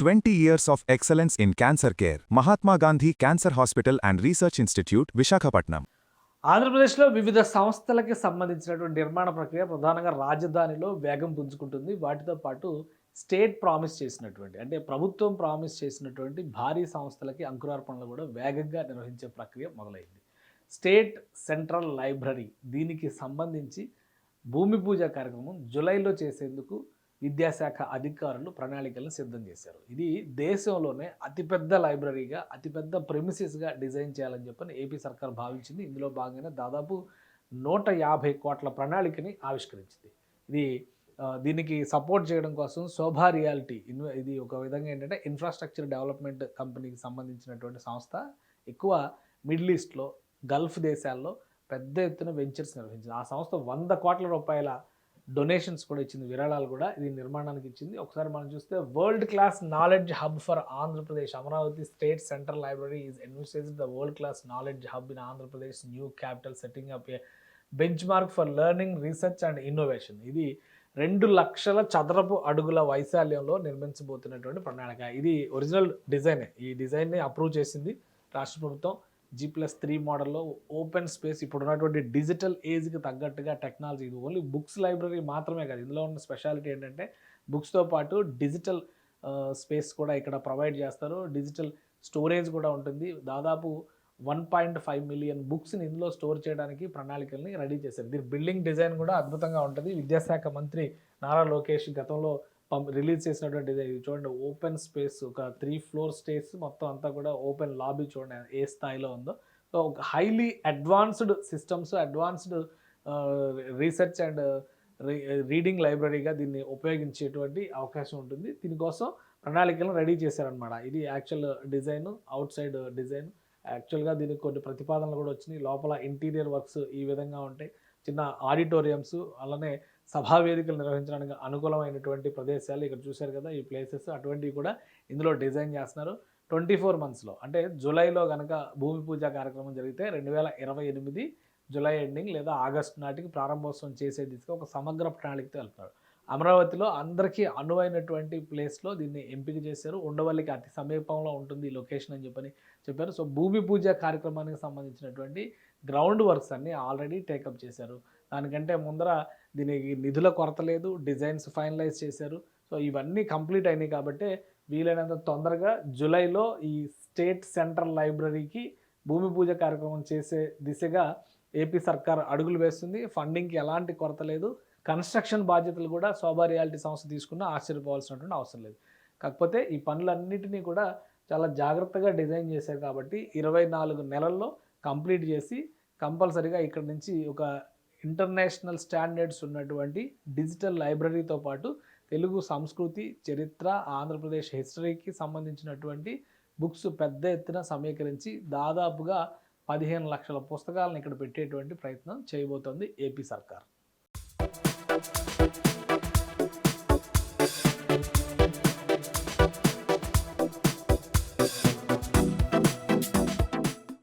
20 years of excellence in cancer care. Mahatma Gandhi Cancer Hospital and Research Institute, Visakhapatnam. ఆంధ్రప్రదేశ్లో వివిధ సంస్థలకి సంబంధించినటువంటి నిర్మాణ ప్రక్రియ ప్రధానంగా రాజధానిలో వేగం పుంజుకుంటుంది. వాటితో పాటు స్టేట్ ప్రామిస్ చేసినటువంటి అంటే ప్రభుత్వం ప్రామిస్ చేసినటువంటి భారీ సంస్థలకి అంకురార్పణలు కూడా వేగంగా నిర్వహించే ప్రక్రియ మొదలైంది. స్టేట్ సెంట్రల్ లైబ్రరీ దీనికి సంబంధించి భూమి పూజ కార్యక్రమం జూలైలో చేసేందుకు విద్యాశాఖ అధికారులు ప్రణాళికలను సిద్ధం చేశారు. ఇది దేశంలోనే అతిపెద్ద లైబ్రరీగా, అతిపెద్ద ప్రెమిసెస్గా డిజైన్ చేయాలని చెప్పని ఏపీ సర్కార్ భావించింది. ఇందులో భాగంగానే దాదాపు 150 కోట్ల ప్రణాళికని ఆవిష్కరించింది. ఇది దీనికి సపోర్ట్ చేయడం కోసం శోభా రియాలిటీ ఇది ఒక విధంగా ఏంటంటే ఇన్ఫ్రాస్ట్రక్చర్ డెవలప్మెంట్ కంపెనీకి సంబంధించినటువంటి సంస్థ. ఎక్కువ మిడిల్ ఈస్ట్లో, గల్ఫ్ దేశాల్లో పెద్ద ఎత్తున వెంచర్స్ నిర్వహించింది. ఆ సంస్థ 100 కోట్ల రూపాయల డొనేషన్స్ కూడా ఇచ్చింది, విరాళాలు కూడా ఇది నిర్మాణానికి ఇచ్చింది. ఒకసారి మనం చూస్తే world class knowledge hub for Andhra Pradesh. Amaravati state central library is envisaged the world class knowledge hub in Andhra Pradesh new capital setting up a benchmark for learning, research and innovation. ఇది 2 లక్షల చదరపు అడుగుల వైశాల్యంలో నిర్మించబోతున్నటువంటి ప్రణాళిక. ఇది ఒరిజినల్ డిజైనే. ఈ డిజైన్ని అప్రూవ్ చేసింది రాష్ట్ర ప్రభుత్వం. G+3 మోడల్లో ఓపెన్ స్పేస్, ఇప్పుడు ఉన్నటువంటి డిజిటల్ ఏజ్కి తగ్గట్టుగా టెక్నాలజీ. ఇది ఓన్లీ బుక్స్ లైబ్రరీ మాత్రమే కాదు, ఇందులో ఉన్న స్పెషాలిటీ ఏంటంటే బుక్స్తో పాటు డిజిటల్ స్పేస్ కూడా ఇక్కడ ప్రొవైడ్ చేస్తారు. డిజిటల్ స్టోరేజ్ కూడా ఉంటుంది. దాదాపు 1.5 మిలియన్ బుక్స్ని ఇందులో స్టోర్ చేయడానికి ప్రణాళికల్ని రెడీ చేశారు. దీని బిల్డింగ్ డిజైన్ కూడా అద్భుతంగా ఉంటుంది. విద్యాశాఖ మంత్రి నారా లోకేష్ గతంలో రిలీజ్ చేసినటువంటి ఇది చూడండి, ఓపెన్ స్పేస్, ఒక 3 ఫ్లోర్ స్టేస్ మొత్తం అంతా కూడా ఓపెన్ లాబీ చూడండి ఏ స్థాయిలో ఉందో. సో ఒక highly advanced systems, advanced research and reading లైబ్రరీగా దీన్ని ఉపయోగించేటువంటి అవకాశం ఉంటుంది. దీనికోసం ప్రణాళికలను రెడీ చేశారనమాట. ఇది actual design, outside design. యాక్చువల్గా దీనికి కొన్ని ప్రతిపాదనలు కూడా వచ్చినాయి. లోపల ఇంటీరియర్ వర్క్స్ ఈ విధంగా ఉంటాయి. చిన్న ఆడిటోరియంస్, అలానే సభా వేదికలు నిర్వహించడానికి అనుకూలమైనటువంటి ప్రదేశాలు ఇక్కడ చూశారు కదా, ఈ ప్లేసెస్ అటువంటివి కూడా ఇందులో డిజైన్ చేస్తున్నారు. 24 మంత్స్లో అంటే జూలైలో కనుక భూమి పూజ కార్యక్రమం జరిగితే 2028 జూలై ఎండింగ్ లేదా ఆగస్టు నాటికి ప్రారంభోత్సవం చేసే దిశగా ఒక సమగ్ర ప్రణాళికతో వెళ్తున్నారు. అమరావతిలో అందరికీ అనువైనటువంటి ప్లేస్లో దీన్ని ఎంపిక చేశారు. ఉండవల్లికి అతి సమీపంలో ఉంటుంది ఈ లొకేషన్ అని చెప్పారు. సో భూమి పూజ కార్యక్రమానికి సంబంధించినటువంటి గ్రౌండ్ వర్క్స్ అన్నీ ఆల్రెడీ టేకప్ చేశారు. దానికంటే ముందర దీనికి నిధుల కొరత లేదు, డిజైన్స్ ఫైనలైజ్ చేశారు. సో ఇవన్నీ కంప్లీట్ అయినాయి కాబట్టి వీలైనంత తొందరగా జూలైలో ఈ స్టేట్ సెంట్రల్ లైబ్రరీకి భూమి పూజ కార్యక్రమం చేసే దిశగా ఏపీ సర్కార్ అడుగులు వేస్తుంది. ఫండింగ్కి ఎలాంటి కొరత లేదు. కన్స్ట్రక్షన్ బాధ్యతలు కూడా శోభా రియాలిటీ సంస్థ తీసుకున్న ఆశ్చర్యపోవాల్సినటువంటి అవసరం లేదు. కాకపోతే ఈ పనులన్నిటినీ కూడా చాలా జాగ్రత్తగా డిజైన్ చేశారు కాబట్టి 24 నెలల్లో కంప్లీట్ చేసి కంపల్సరీగా ఇక్కడ నుంచి ఒక ఇంటర్నేషనల్ స్టాండర్డ్స్ ఉన్నటువంటి డిజిటల్ లైబ్రరీతో పాటు తెలుగు సంస్కృతి, చరిత్ర, ఆంధ్రప్రదేశ్ హిస్టరీకి సంబంధించినటువంటి బుక్స్ పెద్ద ఎత్తున సమీకరించి దాదాపుగా 15 లక్షల పుస్తకాలను ఇక్కడ పెట్టేటువంటి ప్రయత్నం చేయబోతోంది ఏపీ సర్కార్.